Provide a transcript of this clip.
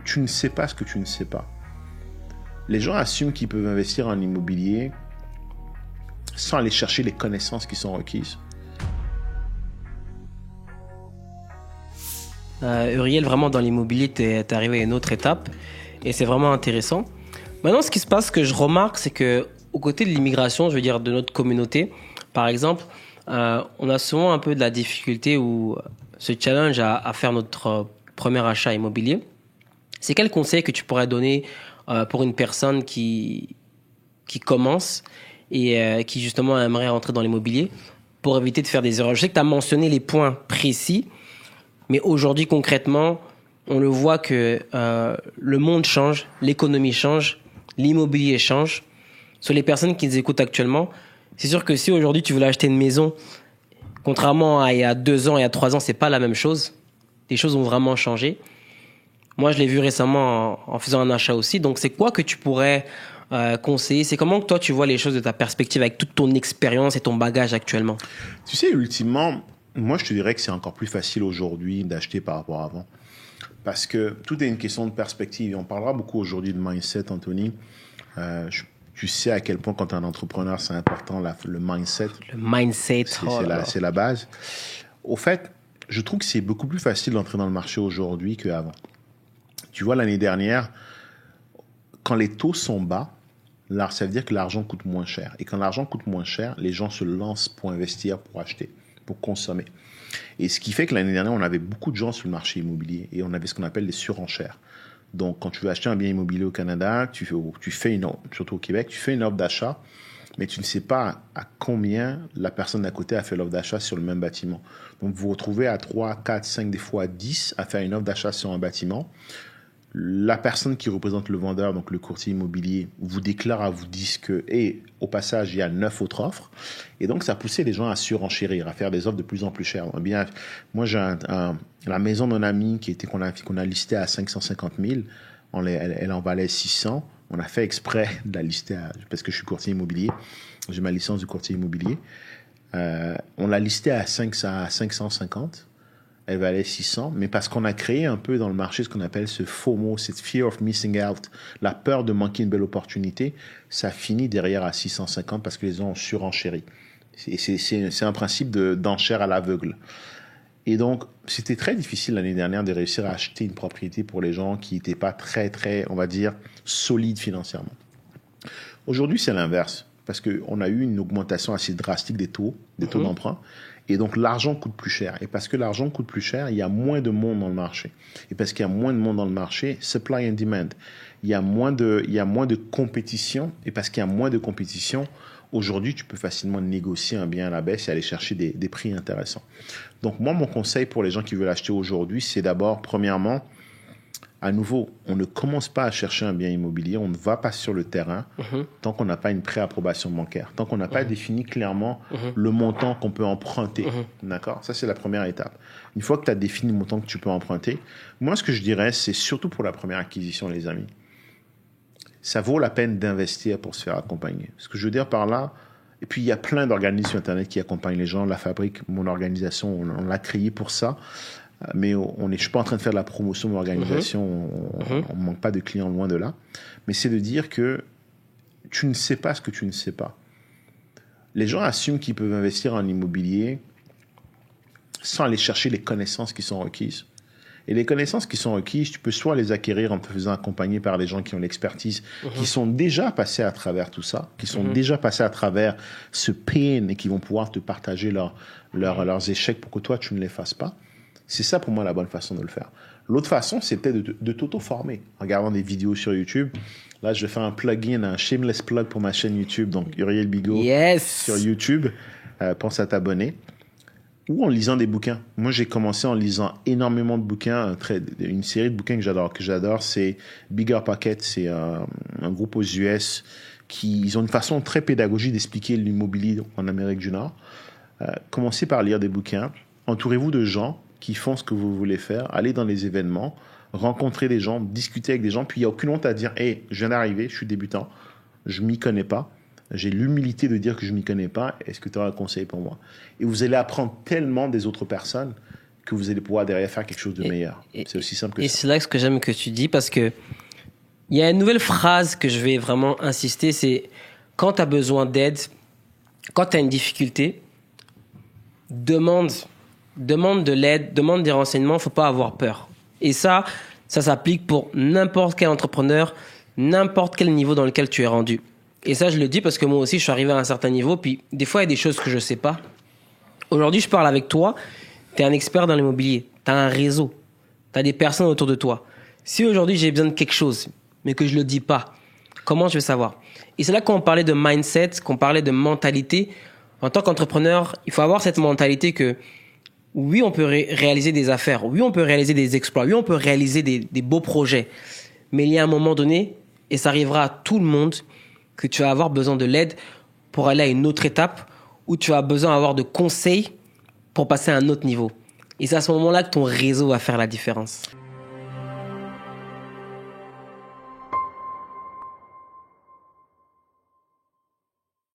tu ne sais pas ce que tu ne sais pas. Les gens assument qu'ils peuvent investir en immobilier sans aller chercher les connaissances qui sont requises. Uriel, vraiment dans l'immobilier, t'es arrivé à une autre étape et c'est vraiment intéressant. Maintenant, ce qui se passe, ce que je remarque, c'est que aux côtés de l'immigration, je veux dire de notre communauté, par exemple, on a souvent un peu de la difficulté ou ce challenge à faire notre premier achat immobilier. C'est quel conseil que tu pourrais donner pour une personne qui commence et qui justement aimerait rentrer dans l'immobilier pour éviter de faire des erreurs? Je sais que tu as mentionné les points précis, mais aujourd'hui, concrètement, on le voit que le monde change, l'économie change, l'immobilier change. Sur les personnes qui nous écoutent actuellement, c'est sûr que si aujourd'hui tu voulais acheter une maison, contrairement à il y a 2 ans et à 3 ans, c'est pas la même chose. Les choses ont vraiment changé. Moi, je l'ai vu récemment en faisant un achat aussi. Donc, c'est quoi que tu pourrais conseiller? C'est comment que toi, tu vois les choses de ta perspective avec toute ton expérience et ton bagage actuellement? Tu sais, ultimement, moi, je te dirais que c'est encore plus facile aujourd'hui d'acheter par rapport à avant. Parce que tout est une question de perspective. Et on parlera beaucoup aujourd'hui de mindset, Anthony. Tu sais à quel point, quand tu es un entrepreneur, c'est important, le mindset. Le mindset, c'est la base. Au fait, je trouve que c'est beaucoup plus facile d'entrer dans le marché aujourd'hui qu'avant. Tu vois, l'année dernière, quand les taux sont bas, là, ça veut dire que l'argent coûte moins cher. Et quand l'argent coûte moins cher, les gens se lancent pour investir, pour acheter, pour consommer. Et ce qui fait que l'année dernière, on avait beaucoup de gens sur le marché immobilier et on avait ce qu'on appelle des surenchères. Donc, quand tu veux acheter un bien immobilier au Canada, tu fais une offre, surtout au Québec, tu fais une offre d'achat, mais tu ne sais pas à combien la personne d'à côté a fait l'offre d'achat sur le même bâtiment. Donc, vous vous retrouvez à 3, 4, 5, des fois 10 à faire une offre d'achat sur un bâtiment. La personne qui représente le vendeur, donc le courtier immobilier, vous vous dit que, et au passage, il y a 9 autres offres. Et donc, ça poussait les gens à surenchérir, à faire des offres de plus en plus chères. Bien, moi, j'ai la maison d'un ami qu'on a listée à 550 000. Elle en valait 600. On a fait exprès de la lister parce que je suis courtier immobilier. J'ai ma licence de courtier immobilier. On l'a listée à 550. Elle valait 600, mais parce qu'on a créé un peu dans le marché ce qu'on appelle ce FOMO, cette fear of missing out, la peur de manquer une belle opportunité, ça finit derrière à 650 parce que les gens ont surenchéri. C'est un principe d'enchère à l'aveugle. Et donc, c'était très difficile l'année dernière de réussir à acheter une propriété pour les gens qui n'étaient pas très, très, on va dire, solides financièrement. Aujourd'hui, c'est l'inverse, parce qu'on a eu une augmentation assez drastique des taux d'emprunt. Et donc, l'argent coûte plus cher. Et parce que l'argent coûte plus cher, il y a moins de monde dans le marché. Et parce qu'il y a moins de monde dans le marché, supply and demand. Il y a moins de compétition. Et parce qu'il y a moins de compétition, aujourd'hui, tu peux facilement négocier un bien à la baisse et aller chercher des prix intéressants. Donc, moi, mon conseil pour les gens qui veulent acheter aujourd'hui, c'est d'abord, premièrement, à nouveau, on ne commence pas à chercher un bien immobilier, on ne va pas sur le terrain tant qu'on n'a pas une préapprobation bancaire, tant qu'on n'a pas défini clairement le montant qu'on peut emprunter. D'accord? Ça, c'est la première étape. Une fois que tu as défini le montant que tu peux emprunter, moi, ce que je dirais, c'est surtout pour la première acquisition, les amis, ça vaut la peine d'investir pour se faire accompagner. Ce que je veux dire par là, et puis il y a plein d'organismes sur Internet qui accompagnent les gens. La Fabrique, mon organisation, on l'a créée pour ça. Mais je ne suis pas en train de faire de la promotion de l'organisation, on ne manque pas de clients, loin de là. Mais c'est de dire que tu ne sais pas ce que tu ne sais pas. Les gens assument qu'ils peuvent investir en immobilier sans aller chercher les connaissances qui sont requises. Et les connaissances qui sont requises, tu peux soit les acquérir en te faisant accompagner par des gens qui ont l'expertise, qui sont déjà passés à travers tout ça, qui sont déjà passés à travers ce pain et qui vont pouvoir te partager leurs échecs pour que toi, tu ne les fasses pas. C'est ça, pour moi, la bonne façon de le faire. L'autre façon, c'est peut-être de t'auto-former en regardant des vidéos sur YouTube. Là, je vais faire un shameless plug pour ma chaîne YouTube, donc Uriel Bigot sur YouTube. Pense à t'abonner. Ou en lisant des bouquins. Moi, j'ai commencé en lisant énormément de bouquins. Une série de bouquins que j'adore, c'est Bigger Pockets. C'est un groupe aux US ils ont une façon très pédagogique d'expliquer l'immobilier en Amérique du Nord. Commencez par lire des bouquins. Entourez-vous de gens qui font ce que vous voulez faire, allez dans les événements, rencontrer des gens, discuter avec des gens, puis il n'y a aucune honte à dire « Hey, je viens d'arriver, je suis débutant, je ne m'y connais pas, j'ai l'humilité de dire que je ne m'y connais pas, est-ce que tu auras un conseil pour moi ?» Et vous allez apprendre tellement des autres personnes que vous allez pouvoir derrière faire quelque chose de meilleur. C'est aussi simple que ça. Et c'est là ce que j'aime que tu dis, parce que il y a une nouvelle phrase que je vais vraiment insister, c'est quand tu as besoin d'aide, quand tu as une difficulté, demande de l'aide, demande des renseignements, faut pas avoir peur. Et ça s'applique pour n'importe quel entrepreneur, n'importe quel niveau dans lequel tu es rendu. Et ça, je le dis parce que moi aussi, je suis arrivé à un certain niveau, puis des fois, il y a des choses que je sais pas. Aujourd'hui, je parle avec toi, tu es un expert dans l'immobilier, tu as un réseau, tu as des personnes autour de toi. Si aujourd'hui, j'ai besoin de quelque chose, mais que je le dis pas, comment je vais savoir? Et c'est là qu'on parlait de mindset, qu'on parlait de mentalité. En tant qu'entrepreneur, il faut avoir cette mentalité que oui, on peut réaliser des affaires, oui, on peut réaliser des exploits, oui, on peut réaliser des beaux projets. Mais il y a un moment donné, et ça arrivera à tout le monde, que tu vas avoir besoin de l'aide pour aller à une autre étape, où tu vas besoin d'avoir de conseils pour passer à un autre niveau. Et c'est à ce moment-là que ton réseau va faire la différence.